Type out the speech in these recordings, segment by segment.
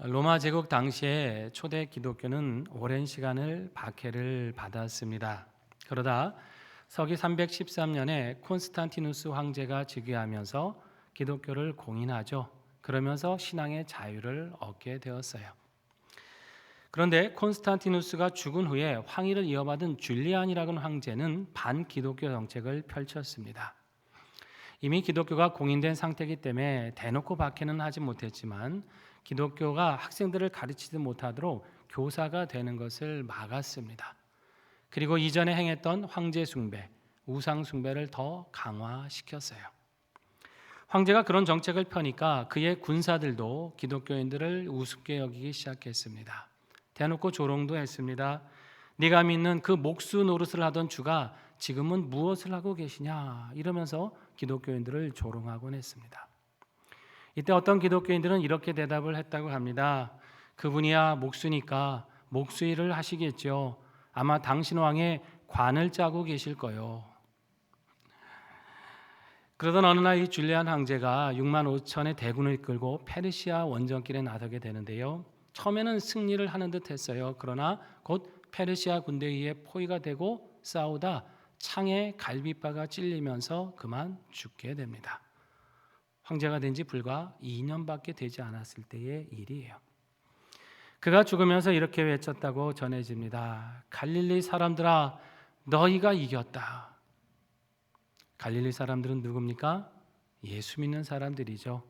로마 제국 당시에 초대 기독교는 오랜 시간을 박해를 받았습니다. 그러다 서기 313년에 콘스탄티누스 황제가 즉위하면서 기독교를 공인하죠. 그러면서 신앙의 자유를 얻게 되었어요. 그런데 콘스탄티누스가 죽은 후에 황위를 이어받은 줄리안이라는 황제는 반기독교 정책을 펼쳤습니다. 이미 기독교가 공인된 상태이기 때문에 대놓고 박해는 하지 못했지만 기독교가 학생들을 가르치지 못하도록 교사가 되는 것을 막았습니다. 그리고 이전에 행했던 황제 숭배, 우상 숭배를 더 강화시켰어요. 황제가 그런 정책을 펴니까 그의 군사들도 기독교인들을 우습게 여기기 시작했습니다. 대놓고 조롱도 했습니다. 네가 믿는 그 목수 노릇을 하던 주가 지금은 무엇을 하고 계시냐 이러면서 기독교인들을 조롱하곤 했습니다. 이때 어떤 기독교인들은 이렇게 대답을 했다고 합니다. 그분이야 목수니까 목수 일을 하시겠죠. 아마 당신 왕의 관을 짜고 계실 거요. 그러던 어느 날 이 줄리안 황제가 6만 5천의 대군을 이끌고 페르시아 원정길에 나서게 되는데요. 처음에는 승리를 하는 듯 했어요. 그러나 곧 페르시아 군대에 의해 포위가 되고 싸우다 창에 갈빗바가 찔리면서 그만 죽게 됩니다. 황제가 된 지 불과 2년밖에 되지 않았을 때의 일이에요. 그가 죽으면서 이렇게 외쳤다고 전해집니다. 갈릴리 사람들아, 너희가 이겼다. 갈릴리 사람들은 누굽니까? 예수 믿는 사람들이죠.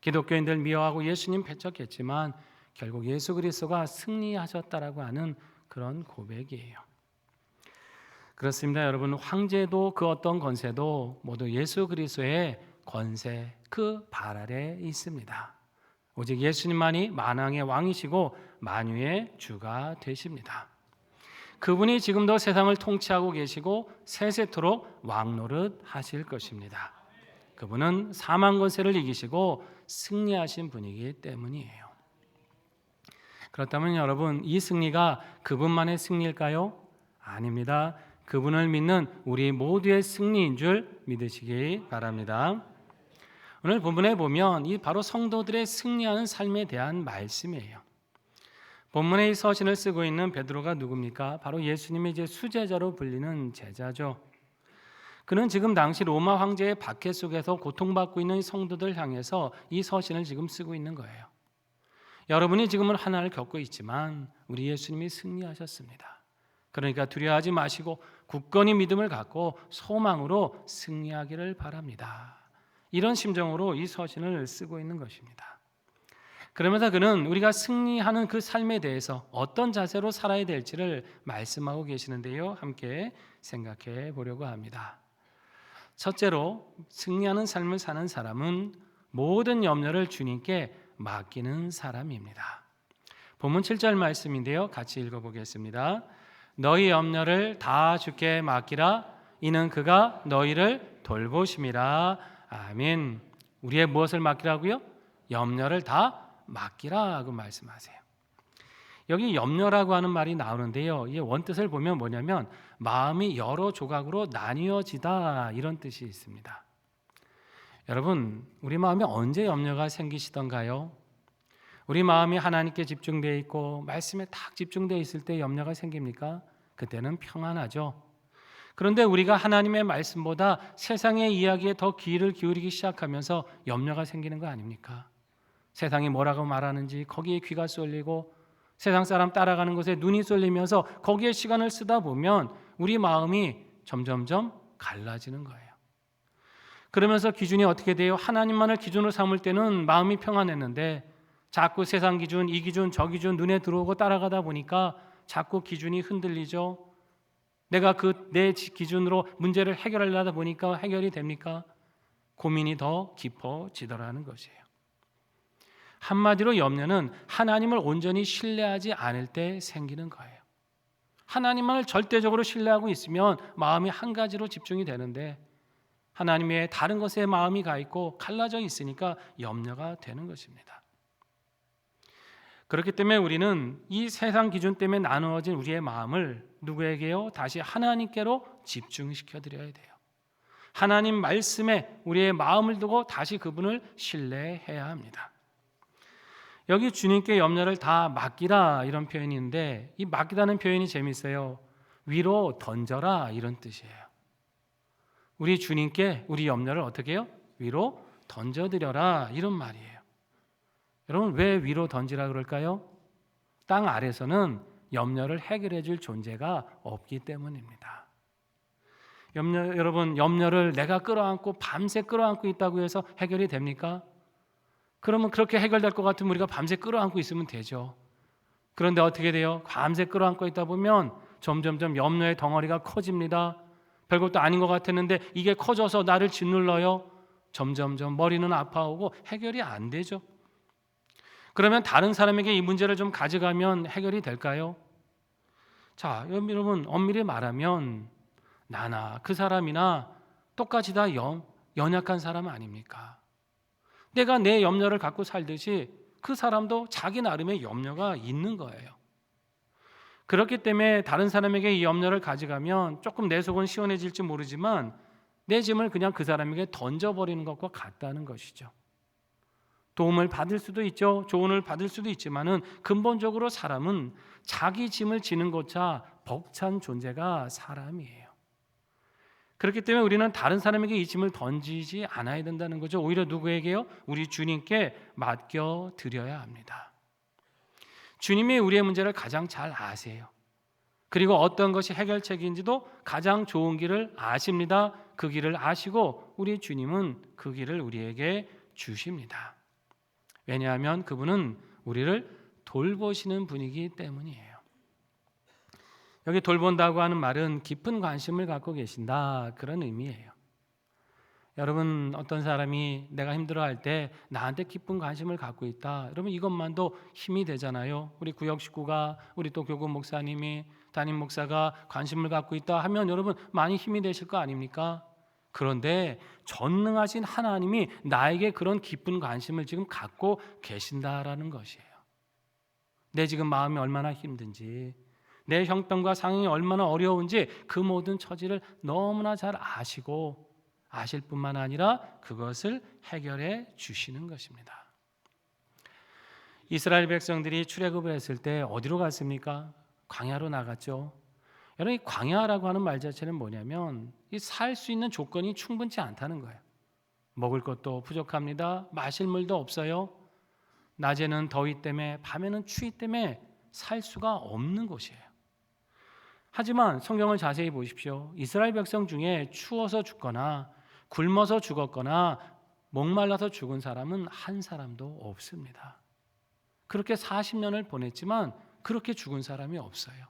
기독교인들 미워하고 예수님 배척했지만 결국 예수 그리스도가 승리하셨다라고 하는 그런 고백이에요. 그렇습니다. 여러분, 황제도 그 어떤 권세도 모두 예수 그리스도의 권세, 그 발 아래에 있습니다. 오직 예수님만이 만왕의 왕이시고 만유의 주가 되십니다. 그분이 지금도 세상을 통치하고 계시고 세세토록 왕노릇 하실 것입니다. 그분은 사망 권세를 이기시고 승리하신 분이기 때문이에요. 그렇다면 여러분, 이 승리가 그분만의 승리일까요? 아닙니다. 그분을 믿는 우리 모두의 승리인 줄 믿으시기 바랍니다. 오늘 본문에 보면 이 바로 성도들의 승리하는 삶에 대한 말씀이에요. 본문에 이 서신을 쓰고 있는 베드로가 누굽니까? 바로 예수님의 이제 수제자로 불리는 제자죠. 그는 지금 당시 로마 황제의 박해 속에서 고통받고 있는 성도들 향해서 이 서신을 지금 쓰고 있는 거예요. 여러분이 지금은 하나를 겪고 있지만 우리 예수님이 승리하셨습니다. 그러니까 두려워하지 마시고 굳건히 믿음을 갖고 소망으로 승리하기를 바랍니다. 이런 심정으로 이 서신을 쓰고 있는 것입니다. 그러면서 그는 우리가 승리하는 그 삶에 대해서 어떤 자세로 살아야 될지를 말씀하고 계시는데요. 함께 생각해 보려고 합니다. 첫째로 승리하는 삶을 사는 사람은 모든 염려를 주님께 맡기는 사람입니다. 본문 7절 말씀인데요. 같이 읽어보겠습니다. 너희 염려를 다 주께 맡기라. 이는 그가 너희를 돌보심이라. 아멘. 우리의 무엇을 맡기라고요? 염려를 다 맡기라고 말씀하세요. 여기 염려라고 하는 말이 나오는데요. 이 원뜻을 보면 뭐냐면 마음이 여러 조각으로 나뉘어지다 이런 뜻이 있습니다. 여러분, 우리 마음에 언제 염려가 생기시던가요? 우리 마음이 하나님께 집중되어 있고 말씀에 딱 집중되어 있을 때 염려가 생깁니까? 그때는 평안하죠. 그런데 우리가 하나님의 말씀보다 세상의 이야기에 더 귀를 기울이기 시작하면서 염려가 생기는 거 아닙니까? 세상이 뭐라고 말하는지 거기에 귀가 쏠리고 세상 사람 따라가는 것에 눈이 쏠리면서 거기에 시간을 쓰다 보면 우리 마음이 점점점 갈라지는 거예요. 그러면서 기준이 어떻게 돼요? 하나님만을 기준으로 삼을 때는 마음이 평안했는데 자꾸 세상 기준, 이 기준, 저 기준 눈에 들어오고 따라가다 보니까 자꾸 기준이 흔들리죠. 내가 내 기준으로 문제를 해결하려다 보니까 해결이 됩니까? 고민이 더 깊어지더라는 것이에요. 한마디로 염려는 하나님을 온전히 신뢰하지 않을 때 생기는 거예요. 하나님만을 절대적으로 신뢰하고 있으면 마음이 한 가지로 집중이 되는데 하나님 외에 다른 것에 마음이 가 있고 갈라져 있으니까 염려가 되는 것입니다. 그렇기 때문에 우리는 이 세상 기준 때문에 나누어진 우리의 마음을 누구에게요? 다시 하나님께로 집중시켜 드려야 돼요. 하나님 말씀에 우리의 마음을 두고 다시 그분을 신뢰해야 합니다. 여기 주님께 염려를 다 맡기라 이런 표현이 있는데 이 맡기다는 표현이 재밌어요. 위로 던져라 이런 뜻이에요. 우리 주님께 우리 염려를 어떻게 해요? 위로 던져드려라 이런 말이에요. 여러분 왜 위로 던지라 그럴까요? 땅 아래서는 염려를 해결해 줄 존재가 없기 때문입니다. 여러분 염려를 내가 끌어안고 밤새 끌어안고 있다고 해서 해결이 됩니까? 그러면 그렇게 해결될 것 같으면 우리가 밤새 끌어안고 있으면 되죠. 그런데 어떻게 돼요? 밤새 끌어안고 있다 보면 점점점 염려의 덩어리가 커집니다. 별것도 아닌 것 같았는데 이게 커져서 나를 짓눌러요. 점점점 머리는 아파오고 해결이 안 되죠. 그러면 다른 사람에게 이 문제를 좀 가져가면 해결이 될까요? 자, 여러분 엄밀히 말하면 나나 그 사람이나 똑같이 다 연약한 사람 아닙니까? 내가 내 염려를 갖고 살듯이 그 사람도 자기 나름의 염려가 있는 거예요. 그렇기 때문에 다른 사람에게 이 염려를 가져가면 조금 내 속은 시원해질지 모르지만 내 짐을 그냥 그 사람에게 던져버리는 것과 같다는 것이죠. 도움을 받을 수도 있죠. 조언을 받을 수도 있지만은 근본적으로 사람은 자기 짐을 지는 것자 벅찬 존재가 사람이에요. 그렇기 때문에 우리는 다른 사람에게 이 짐을 던지지 않아야 된다는 거죠. 오히려 누구에게요? 우리 주님께 맡겨 드려야 합니다. 주님이 우리의 문제를 가장 잘 아세요. 그리고 어떤 것이 해결책인지도 가장 좋은 길을 아십니다. 그 길을 아시고 우리 주님은 그 길을 우리에게 주십니다. 왜냐하면 그분은 우리를 돌보시는 분이기 때문이에요. 여기 돌본다고 하는 말은 깊은 관심을 갖고 계신다 그런 의미예요. 여러분 어떤 사람이 내가 힘들어할 때 나한테 깊은 관심을 갖고 있다. 여러분 이것만도 힘이 되잖아요. 우리 구역 식구가 우리 또 교구 목사님이 담임 목사가 관심을 갖고 있다 하면 여러분 많이 힘이 되실 거 아닙니까? 그런데 전능하신 하나님이 나에게 그런 깊은 관심을 지금 갖고 계신다라는 것이에요. 내 지금 마음이 얼마나 힘든지 내 형편과 상황이 얼마나 어려운지 그 모든 처지를 너무나 잘 아시고 아실 뿐만 아니라 그것을 해결해 주시는 것입니다. 이스라엘 백성들이 출애굽을 했을 때 어디로 갔습니까? 광야로 나갔죠. 여러분 이 광야라고 하는 말 자체는 뭐냐면 살 수 있는 조건이 충분치 않다는 거예요. 먹을 것도 부족합니다. 마실 물도 없어요. 낮에는 더위 때문에 밤에는 추위 때문에 살 수가 없는 곳이에요. 하지만 성경을 자세히 보십시오. 이스라엘 백성 중에 추워서 죽거나 굶어서 죽었거나 목말라서 죽은 사람은 한 사람도 없습니다. 그렇게 40년을 보냈지만 그렇게 죽은 사람이 없어요.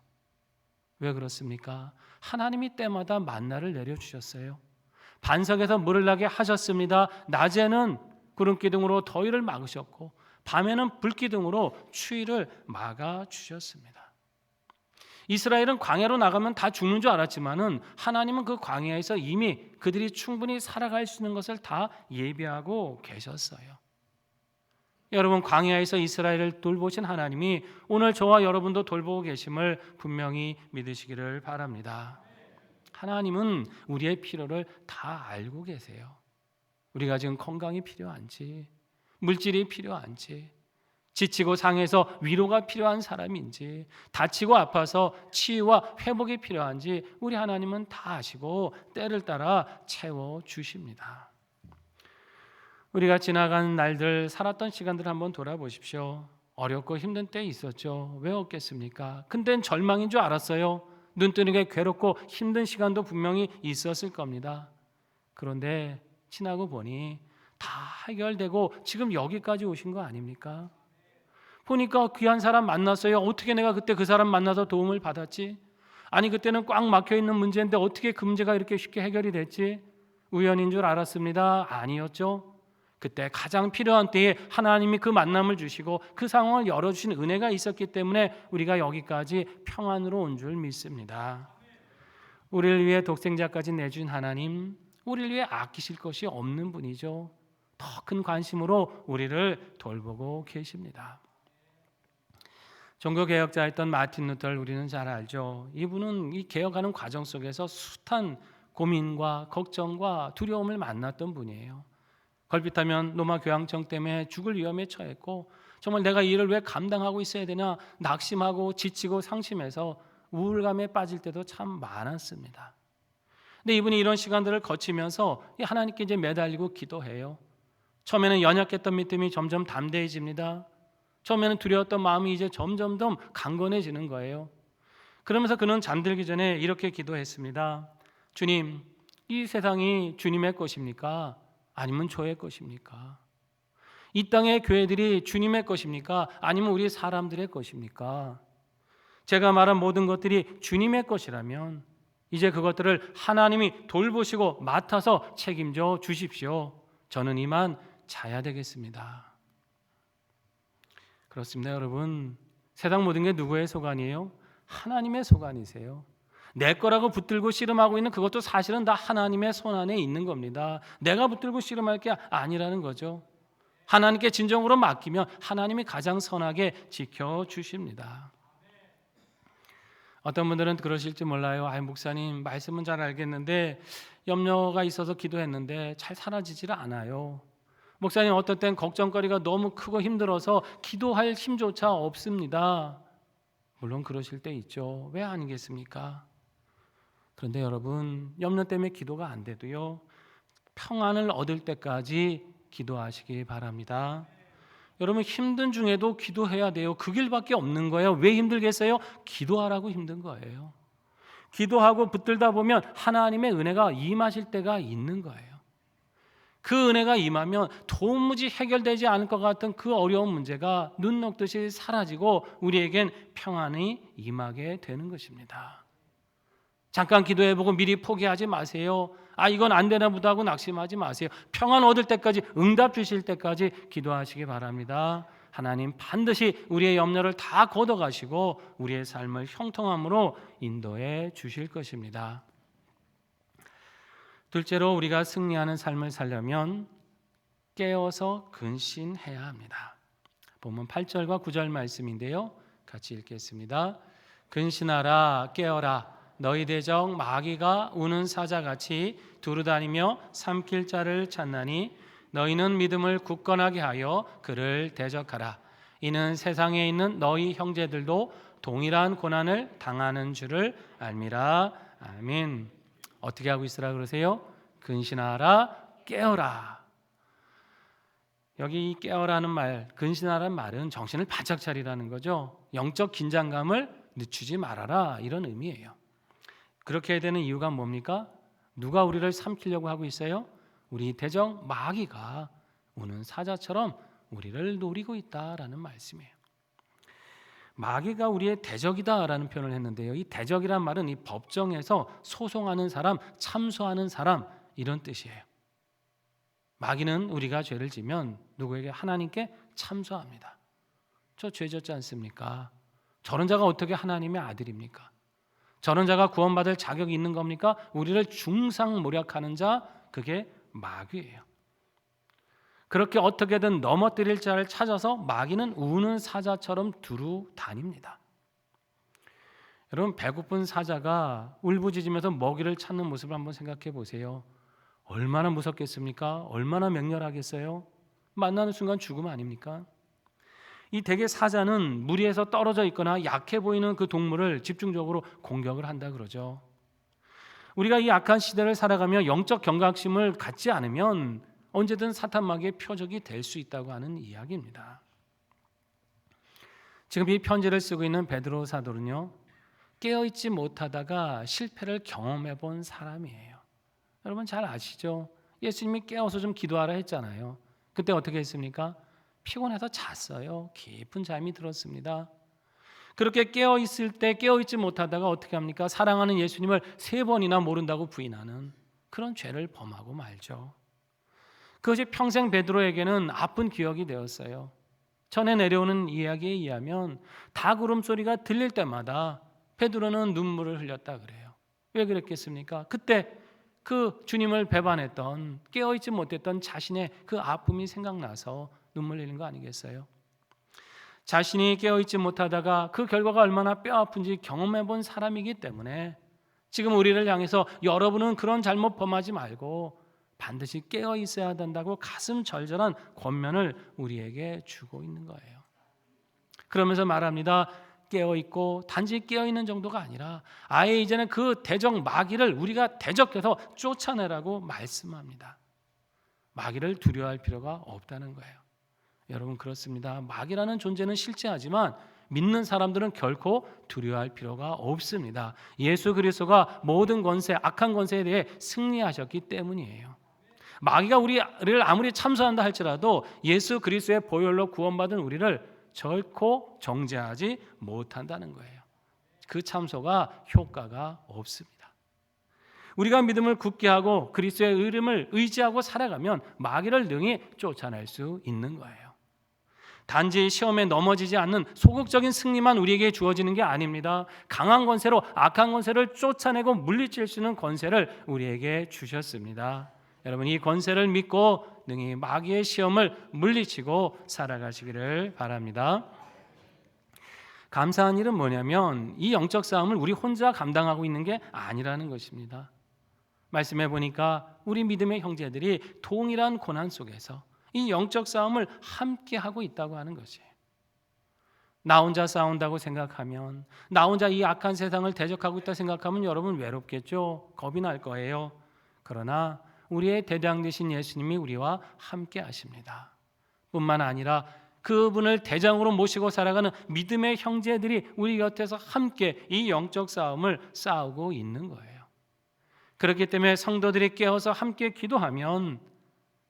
왜 그렇습니까? 하나님이 때마다 만나를 내려주셨어요. 반석에서 물을 나게 하셨습니다. 낮에는 구름기둥으로 더위를 막으셨고 밤에는 불기둥으로 추위를 막아주셨습니다. 이스라엘은 광야로 나가면 다 죽는 줄 알았지만은 하나님은 그 광야에서 이미 그들이 충분히 살아갈 수 있는 것을 다 예비하고 계셨어요. 여러분 광야에서 이스라엘을 돌보신 하나님이 오늘 저와 여러분도 돌보고 계심을 분명히 믿으시기를 바랍니다. 하나님은 우리의 필요를 다 알고 계세요. 우리가 지금 건강이 필요한지 물질이 필요한지 지치고 상해서 위로가 필요한 사람인지 다치고 아파서 치유와 회복이 필요한지 우리 하나님은 다 아시고 때를 따라 채워주십니다. 우리가 지나간 날들 살았던 시간들 한번 돌아보십시오. 어렵고 힘든 때 있었죠. 왜 없겠습니까? 근데 절망인 줄 알았어요. 눈 뜨는 게 괴롭고 힘든 시간도 분명히 있었을 겁니다. 그런데 지나고 보니 다 해결되고 지금 여기까지 오신 거 아닙니까? 보니까 귀한 사람 만났어요. 어떻게 내가 그때 그 사람 만나서 도움을 받았지? 아니 그때는 꽉 막혀있는 문제인데 어떻게 그 문제가 이렇게 쉽게 해결이 됐지? 우연인 줄 알았습니다. 아니었죠. 그때 가장 필요한 때에 하나님이 그 만남을 주시고 그 상황을 열어주신 은혜가 있었기 때문에 우리가 여기까지 평안으로 온 줄 믿습니다. 우리를 위해 독생자까지 내준 하나님, 우리를 위해 아끼실 것이 없는 분이죠. 더 큰 관심으로 우리를 돌보고 계십니다. 종교개혁자였던 마틴 루터를 우리는 잘 알죠. 이분은 이 개혁하는 과정 속에서 숱한 고민과 걱정과 두려움을 만났던 분이에요. 걸핏하면 로마 교황청 때문에 죽을 위험에 처했고 정말 내가 이 일을 왜 감당하고 있어야 되나 낙심하고 지치고 상심해서 우울감에 빠질 때도 참 많았습니다. 근데 이분이 이런 시간들을 거치면서 하나님께 이제 매달리고 기도해요. 처음에는 연약했던 믿음이 점점 담대해집니다. 처음에는 두려웠던 마음이 이제 점점 더 강건해지는 거예요. 그러면서 그는 잠들기 전에 이렇게 기도했습니다. 주님, 이 세상이 주님의 것입니까? 아니면 저의 것입니까? 이 땅의 교회들이 주님의 것입니까? 아니면 우리 사람들의 것입니까? 제가 말한 모든 것들이 주님의 것이라면 이제 그것들을 하나님이 돌보시고 맡아서 책임져 주십시오. 저는 이만 자야 되겠습니다. 그렇습니다, 여러분. 세상 모든 게 누구의 소관이에요? 하나님의 소관이세요. 내 거라고 붙들고 씨름하고 있는 그것도 사실은 다 하나님의 손 안에 있는 겁니다. 내가 붙들고 씨름할 게 아니라는 거죠. 하나님께 진정으로 맡기면 하나님이 가장 선하게 지켜주십니다. 어떤 분들은 그러실지 몰라요. 목사님 말씀은 잘 알겠는데 염려가 있어서 기도했는데 잘 사라지질 않아요. 목사님 어떨 땐 걱정거리가 너무 크고 힘들어서 기도할 힘조차 없습니다. 물론 그러실 때 있죠. 왜 아니겠습니까? 그런데 여러분, 염려 때문에 기도가 안 돼도요, 평안을 얻을 때까지 기도하시기 바랍니다. 여러분, 힘든 중에도 기도해야 돼요. 그 길밖에 없는 거예요. 왜 힘들겠어요? 기도하라고 힘든 거예요. 기도하고 붙들다 보면 하나님의 은혜가 임하실 때가 있는 거예요. 그 은혜가 임하면 도무지 해결되지 않을 것 같은 그 어려운 문제가 눈 녹듯이 사라지고 우리에겐 평안이 임하게 되는 것입니다. 잠깐 기도해보고 미리 포기하지 마세요. 이건 안 되나 보다 하고 낙심하지 마세요. 평안 얻을 때까지, 응답 주실 때까지 기도하시기 바랍니다. 하나님 반드시 우리의 염려를 다 걷어가시고 우리의 삶을 형통함으로 인도해 주실 것입니다. 둘째로, 우리가 승리하는 삶을 살려면 깨어서 근신해야 합니다. 본문 8절과 9절 말씀인데요, 같이 읽겠습니다. 근신하라, 깨어라. 너희 대적 마귀가 우는 사자같이 두루다니며 삼킬 자를 찾나니 너희는 믿음을 굳건하게 하여 그를 대적하라. 이는 세상에 있는 너희 형제들도 동일한 고난을 당하는 줄을 알미라. 아멘. 어떻게 하고 있으라 그러세요? 근신하라, 깨어라. 여기 이 깨어라는 말, 근신하라는 말은 정신을 바짝 차리라는 거죠. 영적 긴장감을 늦추지 말아라, 이런 의미예요. 그렇게 해야 되는 이유가 뭡니까? 누가 우리를 삼키려고 하고 있어요? 우리 대적 마귀가 우는 사자처럼 우리를 노리고 있다라는 말씀이에요. 마귀가 우리의 대적이다라는 표현을 했는데요, 이 대적이란 말은 이 법정에서 소송하는 사람, 참소하는 사람, 이런 뜻이에요. 마귀는 우리가 죄를 지면 누구에게? 하나님께 참소합니다. 저 죄 졌지 않습니까? 저런 자가 어떻게 하나님의 아들입니까? 저런 자가 구원받을 자격이 있는 겁니까? 우리를 중상모략하는 자, 그게 마귀예요. 그렇게 어떻게든 넘어뜨릴 자를 찾아서 마귀는 우는 사자처럼 두루 다닙니다. 여러분, 배고픈 사자가 울부짖으면서 먹이를 찾는 모습을 한번 생각해 보세요. 얼마나 무섭겠습니까? 얼마나 맹렬하겠어요? 만나는 순간 죽음 아닙니까? 이 대개 사자는 무리에서 떨어져 있거나 약해 보이는 그 동물을 집중적으로 공격을 한다 그러죠. 우리가 이 악한 시대를 살아가며 영적 경각심을 갖지 않으면 언제든 사탄 마귀의 표적이 될 수 있다고 하는 이야기입니다. 지금 이 편지를 쓰고 있는 베드로 사도는요, 깨어있지 못하다가 실패를 경험해 본 사람이에요. 여러분 잘 아시죠? 예수님이 깨어서 좀 기도하라 했잖아요. 그때 어떻게 했습니까? 피곤해서 잤어요. 깊은 잠이 들었습니다. 그렇게 깨어있을 때 깨어있지 못하다가 어떻게 합니까? 사랑하는 예수님을 3번이나 모른다고 부인하는 그런 죄를 범하고 말죠. 그것이 평생 베드로에게는 아픈 기억이 되었어요. 전에 내려오는 이야기에 의하면 닭 울음소리가 들릴 때마다 베드로는 눈물을 흘렸다 그래요. 왜 그랬겠습니까? 그때 그 주님을 배반했던, 깨어있지 못했던 자신의 그 아픔이 생각나서 눈물 흘리는 거 아니겠어요? 자신이 깨어있지 못하다가 그 결과가 얼마나 뼈아픈지 경험해 본 사람이기 때문에 지금 우리를 향해서 여러분은 그런 잘못 범하지 말고 반드시 깨어 있어야 된다고 가슴 절절한 권면을 우리에게 주고 있는 거예요. 그러면서 말합니다. 깨어있고 단지 깨어있는 정도가 아니라 아예 이제는 그 대적 마귀를 우리가 대적해서 쫓아내라고 말씀합니다. 마귀를 두려워할 필요가 없다는 거예요. 여러분 그렇습니다. 마귀라는 존재는 실제하지만 믿는 사람들은 결코 두려워할 필요가 없습니다. 예수 그리스도가 모든 권세, 악한 권세에 대해 승리하셨기 때문이에요. 마귀가 우리를 아무리 참소한다 할지라도 예수 그리스도의 보혈로 구원받은 우리를 결코 정죄하지 못한다는 거예요. 그 참소가 효과가 없습니다. 우리가 믿음을 굳게 하고 그리스도의 이름을 의지하고 살아가면 마귀를 능히 쫓아낼 수 있는 거예요. 단지 시험에 넘어지지 않는 소극적인 승리만 우리에게 주어지는 게 아닙니다. 강한 권세로 악한 권세를 쫓아내고 물리칠 수 있는 권세를 우리에게 주셨습니다. 여러분 이 권세를 믿고 능히 마귀의 시험을 물리치고 살아가시기를 바랍니다. 감사한 일은 뭐냐면 이 영적 싸움을 우리 혼자 감당하고 있는 게 아니라는 것입니다. 말씀해 보니까 우리 믿음의 형제들이 동일한 고난 속에서 이 영적 싸움을 함께 하고 있다고 하는 것이에요. 나 혼자 싸운다고 생각하면, 나 혼자 이 악한 세상을 대적하고 있다 생각하면 여러분 외롭겠죠. 겁이 날 거예요. 그러나 우리의 대장 되신 예수님이 우리와 함께 하십니다. 뿐만 아니라 그분을 대장으로 모시고 살아가는 믿음의 형제들이 우리 곁에서 함께 이 영적 싸움을 싸우고 있는 거예요. 그렇기 때문에 성도들이 깨어서 함께 기도하면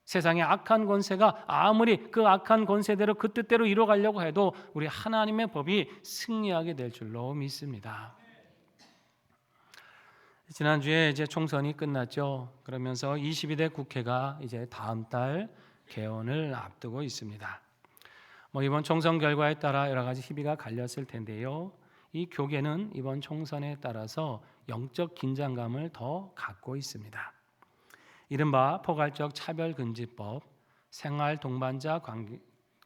세상의 악한 권세가 아무리 그 악한 권세대로 그 뜻대로 이루어가려고 해도 우리 하나님의 법이 승리하게 될 줄로 믿습니다. 지난주에 이제 총선이 끝났죠. 그러면서 22대 국회가 이제 다음 달 개원을 앞두고 있습니다. 이번 총선 결과에 따라 여러 가지 희비가 갈렸을 텐데요. 이 교계는 이번 총선에 따라서 영적 긴장감을 더 갖고 있습니다. 이른바 포괄적 차별금지법, 생활동반자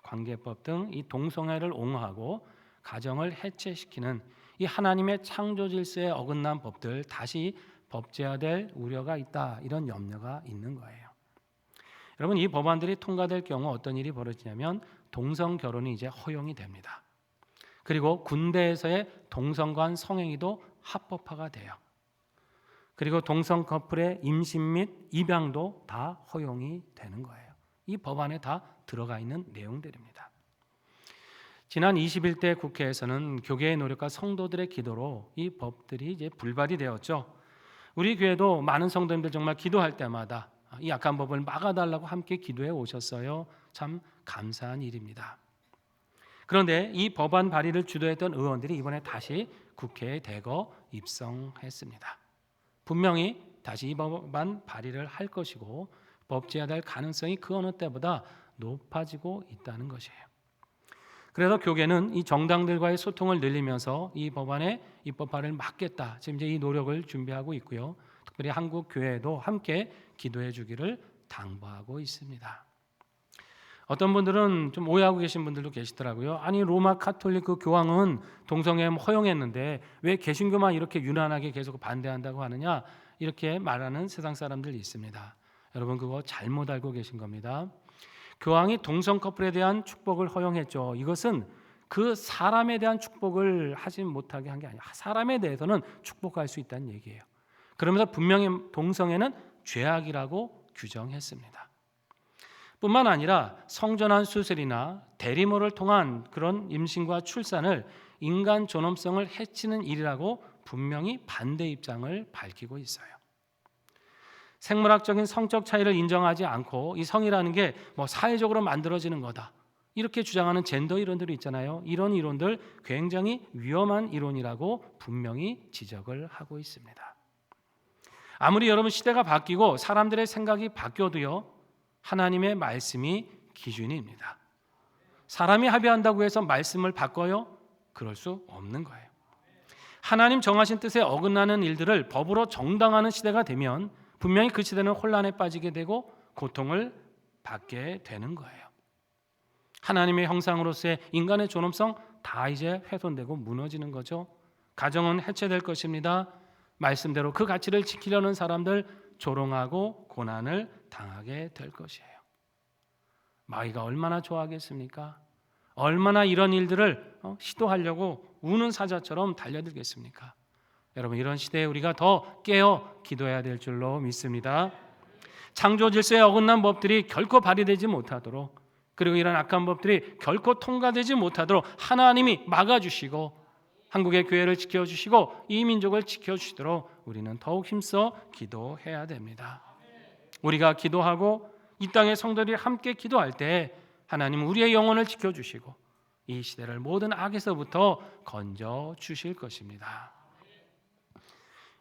관계법 등 이 동성애를 옹호하고 가정을 해체시키는 이 하나님의 창조 질서에 어긋난 법들 다시 법제화될 우려가 있다. 이런 염려가 있는 거예요. 여러분 이 법안들이 통과될 경우 어떤 일이 벌어지냐면 동성 결혼이 이제 허용이 됩니다. 그리고 군대에서의 동성 간 성행위도 합법화가 돼요. 그리고 동성 커플의 임신 및 입양도 다 허용이 되는 거예요. 이 법안에 다 들어가 있는 내용들입니다. 지난 21대 국회에서는 교계의 노력과 성도들의 기도로 이 법들이 이제 불발이 되었죠. 우리 교회도 많은 성도님들 정말 기도할 때마다 이 악한 법을 막아달라고 함께 기도해 오셨어요. 참 감사한 일입니다. 그런데 이 법안 발의를 주도했던 의원들이 이번에 다시 국회에 대거 입성했습니다. 분명히 다시 이 법안 발의를 할 것이고 법제화될 가능성이 그 어느 때보다 높아지고 있다는 것이에요. 그래서 교계는 이 정당들과의 소통을 늘리면서 이 법안의 입법화를 막겠다. 지금 이제 이 노력을 준비하고 있고요. 특별히 한국 교회도 함께 기도해 주기를 당부하고 있습니다. 어떤 분들은 좀 오해하고 계신 분들도 계시더라고요. 아니 로마 카톨릭 그 교황은 동성애 허용했는데 왜 개신교만 이렇게 유난하게 계속 반대한다고 하느냐 이렇게 말하는 세상 사람들이 있습니다. 여러분 그거 잘못 알고 계신 겁니다. 교황이 동성 커플에 대한 축복을 허용했죠. 이것은 그 사람에 대한 축복을 하지 못하게 한 게 아니에요. 사람에 대해서는 축복할 수 있다는 얘기예요. 그러면서 분명히 동성애는 죄악이라고 규정했습니다. 뿐만 아니라 성전환 수술이나 대리모를 통한 그런 임신과 출산을 인간 존엄성을 해치는 일이라고 분명히 반대 입장을 밝히고 있어요. 생물학적인 성적 차이를 인정하지 않고 이 성이라는 게 사회적으로 만들어지는 거다. 이렇게 주장하는 젠더 이론들이 있잖아요. 이런 이론들 굉장히 위험한 이론이라고 분명히 지적을 하고 있습니다. 아무리 여러분 시대가 바뀌고 사람들의 생각이 바뀌어도요. 하나님의 말씀이 기준입니다. 사람이 합의한다고 해서 말씀을 바꿔요? 그럴 수 없는 거예요. 하나님 정하신 뜻에 어긋나는 일들을 법으로 정당화하는 시대가 되면 분명히 그 시대는 혼란에 빠지게 되고 고통을 받게 되는 거예요. 하나님의 형상으로서의 인간의 존엄성 다 이제 훼손되고 무너지는 거죠. 가정은 해체될 것입니다. 말씀대로 그 가치를 지키려는 사람들 조롱하고 고난을 당하게 될 것이에요. 마귀가 얼마나 좋아하겠습니까? 얼마나 이런 일들을 시도하려고 우는 사자처럼 달려들겠습니까? 여러분, 이런 시대에 우리가 더 깨어 기도해야 될 줄로 믿습니다. 창조 질서에 어긋난 법들이 결코 발휘되지 못하도록, 그리고 이런 악한 법들이 결코 통과되지 못하도록 하나님이 막아주시고 한국의 교회를 지켜주시고 이 민족을 지켜주시도록 우리는 더욱 힘써 기도해야 됩니다. 우리가 기도하고 이 땅의 성도들이 함께 기도할 때 하나님은 우리의 영혼을 지켜주시고 이 시대를 모든 악에서부터 건져주실 것입니다.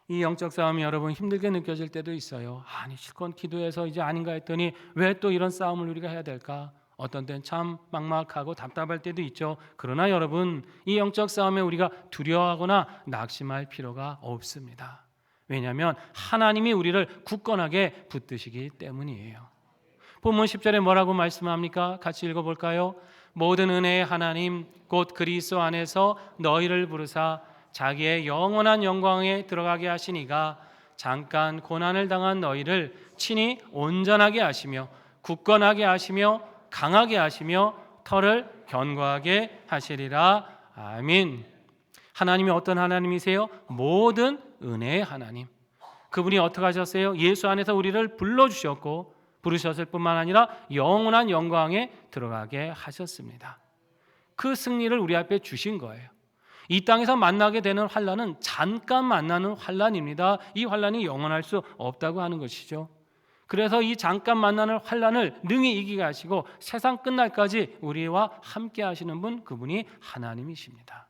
이 영적 싸움이 여러분 힘들게 느껴질 때도 있어요. 아니 실컷 기도해서 이제 아닌가 했더니 왜 또 이런 싸움을 우리가 해야 될까? 어떤 때는 참 막막하고 답답할 때도 있죠. 그러나 여러분, 이 영적 싸움에 우리가 두려워하거나 낙심할 필요가 없습니다. 왜냐하면 하나님이 우리를 굳건하게 붙드시기 때문이에요. 본문 10절에 뭐라고 말씀합니까? 같이 읽어볼까요? 모든 은혜의 하나님 곧 그리스도 안에서 너희를 부르사 자기의 영원한 영광에 들어가게 하시니가 잠깐 고난을 당한 너희를 친히 온전하게 하시며 굳건하게 하시며 강하게 하시며 터를 견고하게 하시리라. 아멘. 하나님이 어떤 하나님이세요? 모든 은혜의 하나님. 그분이 어떻게 하셨어요? 예수 안에서 우리를 불러주셨고 부르셨을 뿐만 아니라 영원한 영광에 들어가게 하셨습니다. 그 승리를 우리 앞에 주신 거예요. 이 땅에서 만나게 되는 환난은 잠깐 만나는 환난입니다. 이 환난이 영원할 수 없다고 하는 것이죠. 그래서 이 잠깐 만나는 환난을 능히 이기게 하시고 세상 끝날까지 우리와 함께 하시는 분, 그분이 하나님이십니다.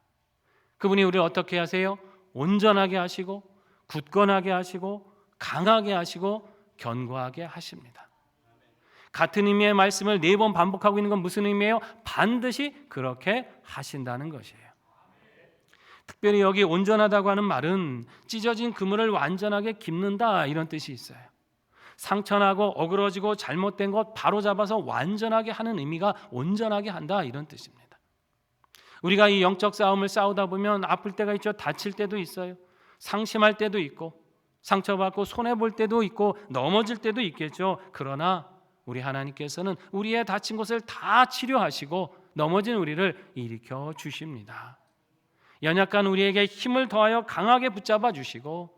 그분이 우리를 어떻게 하세요? 온전하게 하시고 굳건하게 하시고 강하게 하시고 견고하게 하십니다. 같은 의미의 말씀을 4번 반복하고 있는 건 무슨 의미예요? 반드시 그렇게 하신다는 것이에요. 특별히 여기 온전하다고 하는 말은 찢어진 그물을 완전하게 깁는다 이런 뜻이 있어요. 상처나고 어그러지고 잘못된 것 바로잡아서 완전하게 하는 의미가 온전하게 한다 이런 뜻입니다. 우리가 이 영적 싸움을 싸우다 보면 아플 때가 있죠. 다칠 때도 있어요. 상심할 때도 있고 상처받고 손해볼 때도 있고 넘어질 때도 있겠죠. 그러나 우리 하나님께서는 우리의 다친 곳을 다 치료하시고 넘어진 우리를 일으켜 주십니다. 연약한 우리에게 힘을 더하여 강하게 붙잡아 주시고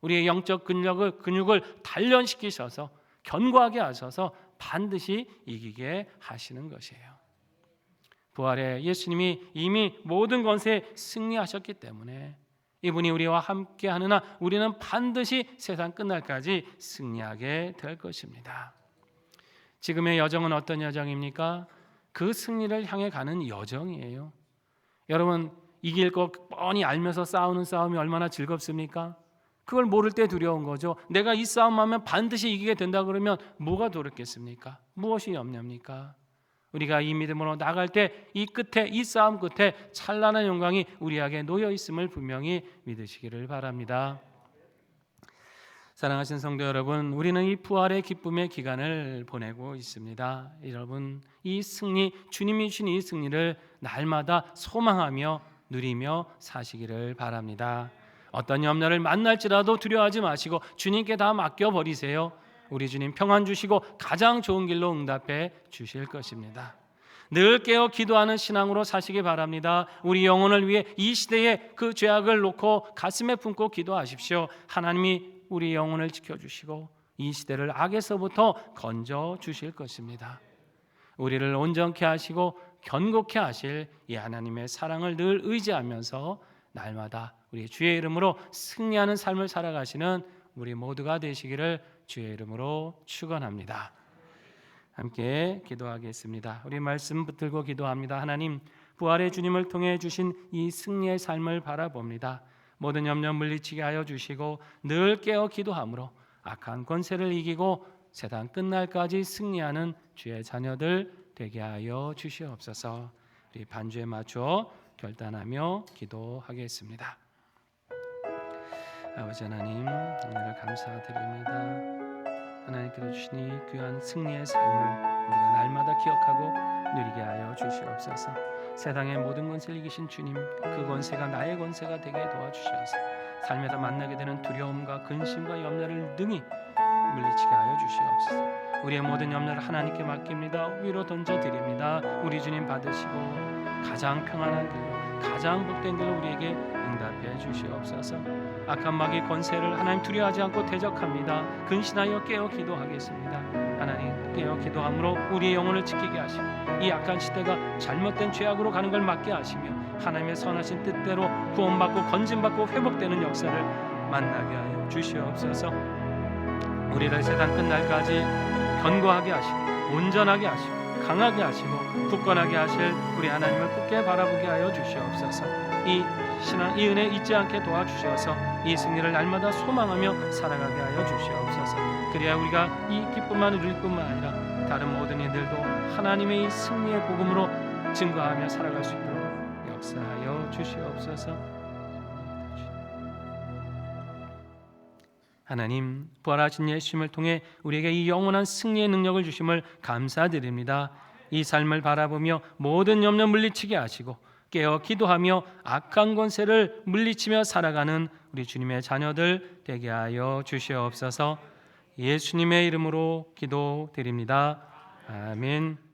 우리의 영적 근육을 단련시키셔서 견고하게 하셔서 반드시 이기게 하시는 것이에요. 부활의 예수님이 이미 모든 권세에 승리하셨기 때문에 이분이 우리와 함께 하느나 우리는 반드시 세상 끝날까지 승리하게 될 것입니다. 지금의 여정은 어떤 여정입니까? 그 승리를 향해 가는 여정이에요. 여러분, 이길 것 뻔히 알면서 싸우는 싸움이 얼마나 즐겁습니까? 그걸 모를 때 두려운 거죠. 내가 이 싸움 하면 반드시 이기게 된다 그러면 뭐가 두렵겠습니까? 무엇이 염려입니까? 우리가 이 믿음으로 나갈 때 이 끝에, 이 싸움 끝에 찬란한 영광이 우리에게 놓여 있음을 분명히 믿으시기를 바랍니다. 사랑하신 성도 여러분, 우리는 이 부활의 기쁨의 기간을 보내고 있습니다. 여러분, 이 승리, 주님이 주신 이 승리를 날마다 소망하며 누리며 사시기를 바랍니다. 어떤 염려를 만날지라도 두려워하지 마시고 주님께 다 맡겨버리세요. 우리 주님 평안 주시고 가장 좋은 길로 응답해 주실 것입니다. 늘 깨어 기도하는 신앙으로 사시기 바랍니다. 우리 영혼을 위해 이 시대에 그 죄악을 놓고 가슴에 품고 기도하십시오. 하나님이 우리 영혼을 지켜주시고 이 시대를 악에서부터 건져 주실 것입니다. 우리를 온전케 하시고 견고케 하실 이 하나님의 사랑을 늘 의지하면서 날마다 우리 주의 이름으로 승리하는 삶을 살아가시는 우리 모두가 되시기를 주의 이름으로 축원합니다. 함께 기도하겠습니다. 우리 말씀 붙들고 기도합니다. 하나님, 부활의 주님을 통해 주신 이 승리의 삶을 바라봅니다. 모든 염려 물리치게 하여 주시고 늘 깨어 기도함으로 악한 권세를 이기고 세상 끝날까지 승리하는 주의 자녀들 되게 하여 주시옵소서. 우리 반주에 맞춰 결단하며 기도하겠습니다. 아버지 하나님, 오늘 감사드립니다. 하나님께서 주신 이 귀한 승리의 삶을 우리가 날마다 기억하고 누리게 하여 주시옵소서. 세상의 모든 권세를 이기신 주님, 그 권세가 나의 권세가 되게 도와주셔서 삶에서 만나게 되는 두려움과 근심과 염려를 능히 물리치게 하여 주시옵소서. 우리의 모든 염려를 하나님께 맡깁니다. 위로 던져드립니다. 우리 주님 받으시고 가장 평안한 길로, 가장 복된 길로 우리에게 응답해 주시옵소서. 악한 마귀 권세를 하나님 두려워하지 않고 대적합니다. 근신하여 깨어 기도하겠습니다. 하나님, 깨어 기도함으로 우리의 영혼을 지키게 하시고 이 악한 시대가 잘못된 죄악으로 가는 걸 막게 하시며 하나님의 선하신 뜻대로 구원받고 건진받고 회복되는 역사를 만나게 하여 주시옵소서. 우리를 세상 끝날까지 견고하게 하시고 온전하게 하시고 강하게 하시고 굳건하게 하실 우리 하나님을 굳게 바라보게 하여 주시옵소서. 이 은혜 잊지 않게 도와주셔서 이 승리를 날마다 소망하며 살아가게 하여 주시옵소서. 그래야 우리가 이 기쁨만 누릴 뿐만 아니라 다른 모든 이들도 하나님의 이 승리의 복음으로 증거하며 살아갈 수 있도록 역사하여 주시옵소서. 하나님, 부활하신 예수님을 통해 우리에게 이 영원한 승리의 능력을 주심을 감사드립니다. 이 삶을 바라보며 모든 염려 물리치게 하시고 깨어 기도하며 악한 권세를 물리치며 살아가는 우리 주님의 자녀들 되게 하여 주시옵소서. 예수님의 이름으로 기도드립니다. 아멘.